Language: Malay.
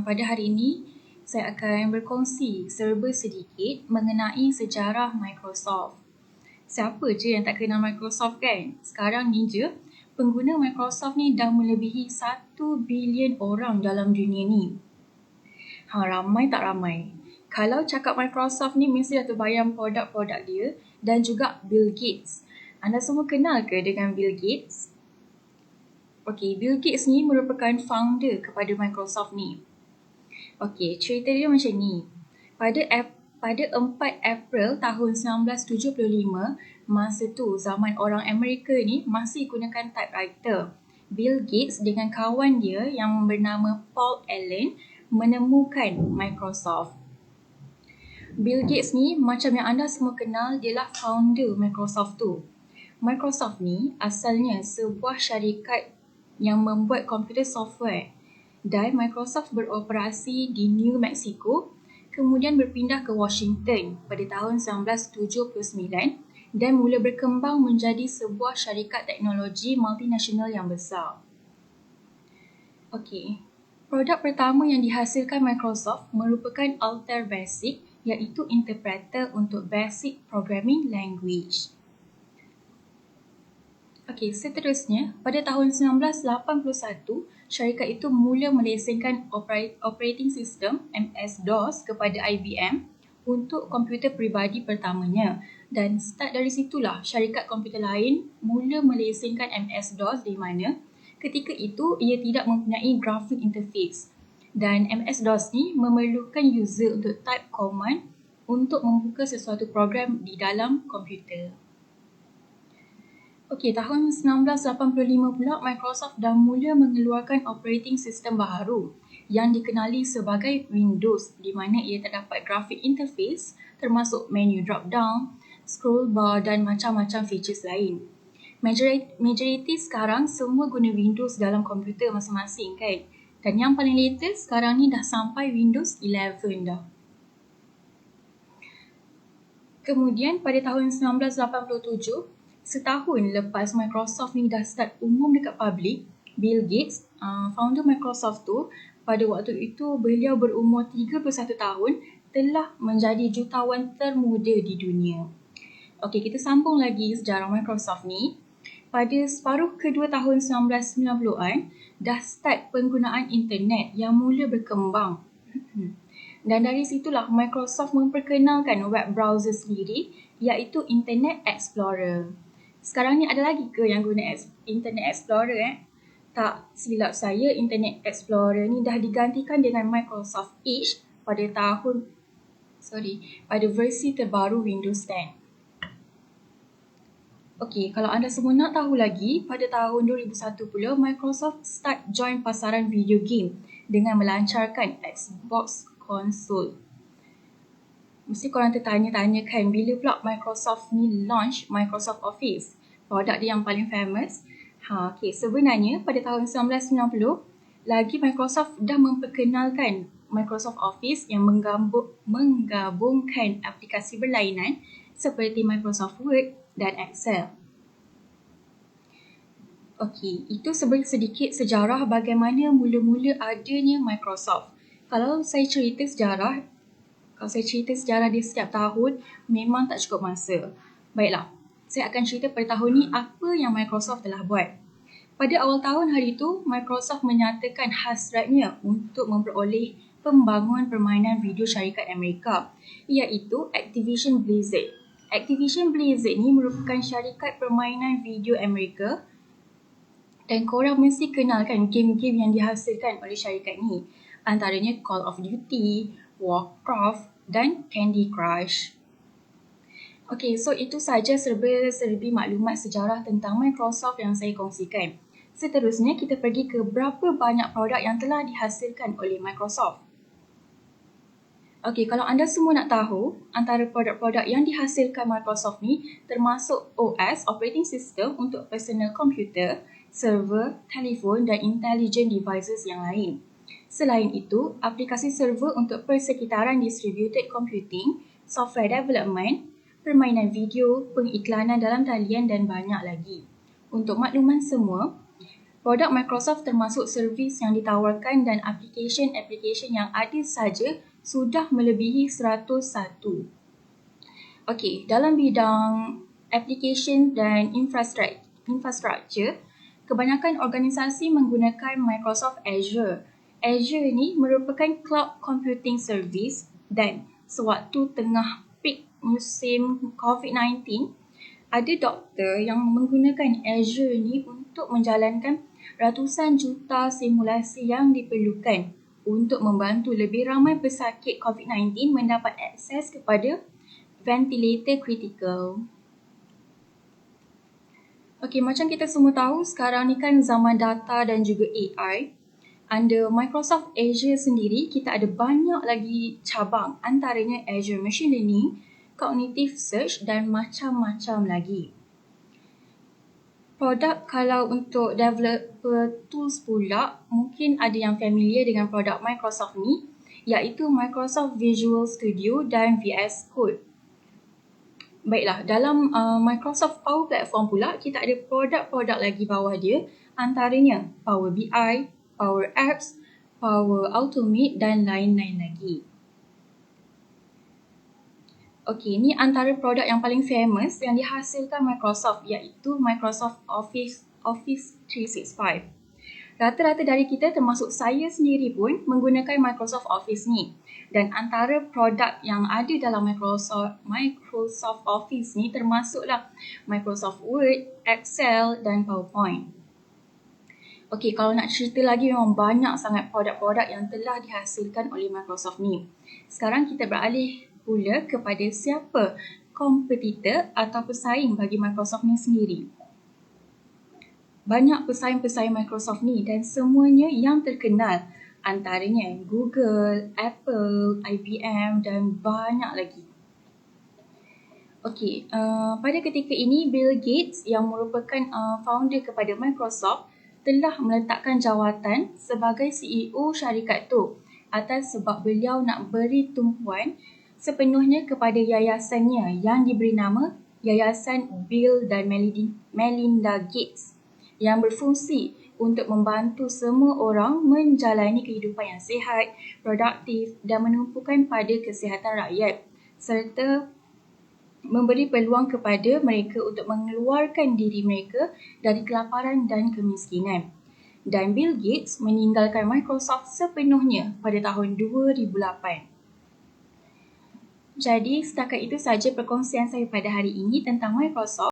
Pada hari ini, saya akan berkongsi serba sedikit mengenai sejarah Microsoft. Siapa je yang tak kenal Microsoft kan? Sekarang ni je, pengguna Microsoft ni dah melebihi 1 bilion orang dalam dunia ni. Ramai tak ramai? Kalau cakap Microsoft ni mesti dah terbayang produk-produk dia dan juga Bill Gates. Anda semua kenal ke dengan Bill Gates? Okey, Bill Gates ni merupakan founder kepada Microsoft ni. Okey, cerita dia macam ni. Pada 4 April tahun 1975, masa tu zaman orang Amerika ni masih gunakan typewriter. Bill Gates dengan kawan dia yang bernama Paul Allen menemukan Microsoft. Bill Gates ni macam yang anda semua kenal, dialah founder Microsoft tu. Microsoft ni asalnya sebuah syarikat yang membuat komputer software dan Microsoft beroperasi di New Mexico, kemudian berpindah ke Washington pada tahun 1979 dan mula berkembang menjadi sebuah syarikat teknologi multinasional yang besar. Okey, produk pertama yang dihasilkan Microsoft merupakan Altair Basic, iaitu interpreter untuk Basic Programming Language. Okey, seterusnya, pada tahun 1981, syarikat itu mula melesengkan operating system MS-DOS kepada IBM untuk komputer peribadi pertamanya. Dan start dari situlah syarikat komputer lain mula melesengkan MS-DOS di mana ketika itu ia tidak mempunyai graphic interface. Dan MS-DOS ni memerlukan user untuk type command untuk membuka sesuatu program di dalam komputer. Okey, tahun 1985 pula Microsoft dah mula mengeluarkan operating system baharu yang dikenali sebagai Windows, di mana ia terdapat graphic interface termasuk menu drop down, scroll bar dan macam-macam features lain. Majoriti sekarang semua guna Windows dalam komputer masing-masing kan? Dan yang paling latest sekarang ni dah sampai Windows 11 dah. Kemudian pada tahun 1987, setahun lepas Microsoft ni dah start umum dekat public, Bill Gates, founder Microsoft tu, pada waktu itu beliau berumur 31 tahun, telah menjadi jutawan termuda di dunia. Okey, kita sambung lagi sejarah Microsoft ni. Pada separuh kedua tahun 1990-an, dah start penggunaan internet yang mula berkembang. Dan dari situlah Microsoft memperkenalkan web browser sendiri, iaitu Internet Explorer. Sekarang ni ada lagi ke yang guna Internet Explorer? Tak, silap saya, Internet Explorer ni dah digantikan dengan Microsoft Edge pada versi terbaru Windows 10. Okey, kalau anda semua nak tahu lagi, pada tahun 2001 pula Microsoft start join pasaran video game dengan melancarkan Xbox Console. Mesti korang tertanya-tanya kan, bila pula Microsoft ni launch Microsoft Office, produk dia yang paling famous. Okey, sebenarnya pada tahun 1990 lagi Microsoft dah memperkenalkan Microsoft Office yang menggabungkan aplikasi berlainan seperti Microsoft Word dan Excel. Okey, itu sedikit sejarah bagaimana mula-mula adanya Microsoft. Kalau saya cerita sejarah dia setiap tahun, memang tak cukup masa. Baiklah, saya akan cerita pada tahun ni apa yang Microsoft telah buat. Pada awal tahun hari itu, Microsoft menyatakan hasratnya untuk memperoleh pembangun permainan video syarikat Amerika, iaitu Activision Blizzard. Activision Blizzard ni merupakan syarikat permainan video Amerika dan korang mesti kenal kan game-game yang dihasilkan oleh syarikat ni. Antaranya Call of Duty, Warcraft dan Candy Crush. Okey, so itu sahaja serba-serbi maklumat sejarah tentang Microsoft yang saya kongsikan. Seterusnya kita pergi ke berapa banyak produk yang telah dihasilkan oleh Microsoft. Okey, kalau anda semua nak tahu, antara produk-produk yang dihasilkan Microsoft ni termasuk OS, operating system untuk personal computer, server, telefon dan intelligent devices yang lain. Selain itu, aplikasi server untuk persekitaran distributed computing, software development, permainan video, pengiklanan dalam talian dan banyak lagi. Untuk makluman semua, Produk Microsoft termasuk servis yang ditawarkan dan aplikasi-aplikasi yang ada saja sudah melebihi 101. Okey, dalam bidang application dan infrastruktur, kebanyakan organisasi menggunakan Microsoft Azure. Azure ni merupakan cloud computing service dan sewaktu tengah peak musim COVID-19, ada doktor yang menggunakan Azure ni untuk menjalankan ratusan juta simulasi yang diperlukan untuk membantu lebih ramai pesakit COVID-19 mendapat akses kepada ventilator kritikal. Okey, macam kita semua tahu sekarang ni kan zaman data dan juga AI. Under Microsoft Azure sendiri, kita ada banyak lagi cabang, antaranya Azure Machine Learning, Cognitive Search dan macam-macam lagi. Produk kalau untuk developer tools pula, mungkin ada yang familiar dengan produk Microsoft ni, iaitu Microsoft Visual Studio dan VS Code. Baiklah, dalam Microsoft Power Platform pula, kita ada produk-produk lagi bawah dia, antaranya Power BI, Power Apps, Power Automate dan lain-lain lagi. Okey, ni antara produk yang paling famous yang dihasilkan Microsoft, iaitu Microsoft Office 365. Rata-rata dari kita termasuk saya sendiri pun menggunakan Microsoft Office ni. Dan antara produk yang ada dalam Microsoft Office ni termasuklah Microsoft Word, Excel dan PowerPoint. Okey, kalau nak cerita lagi memang banyak sangat produk-produk yang telah dihasilkan oleh Microsoft ni. Sekarang kita beralih pula kepada siapa kompetitor atau pesaing bagi Microsoft ni sendiri. Banyak pesaing-pesaing Microsoft ni dan semuanya yang terkenal, antaranya Google, Apple, IBM dan banyak lagi. Okey, pada ketika ini Bill Gates yang merupakan founder kepada Microsoft telah meletakkan jawatan sebagai CEO syarikat tu atas sebab beliau nak beri tumpuan sepenuhnya kepada yayasannya yang diberi nama Yayasan Bill dan Melinda Gates yang berfungsi untuk membantu semua orang menjalani kehidupan yang sihat, produktif dan menumpukan pada kesihatan rakyat serta memberi peluang kepada mereka untuk mengeluarkan diri mereka dari kelaparan dan kemiskinan. Dan Bill Gates meninggalkan Microsoft sepenuhnya pada tahun 2008. Jadi setakat itu saja perkongsian saya pada hari ini tentang Microsoft.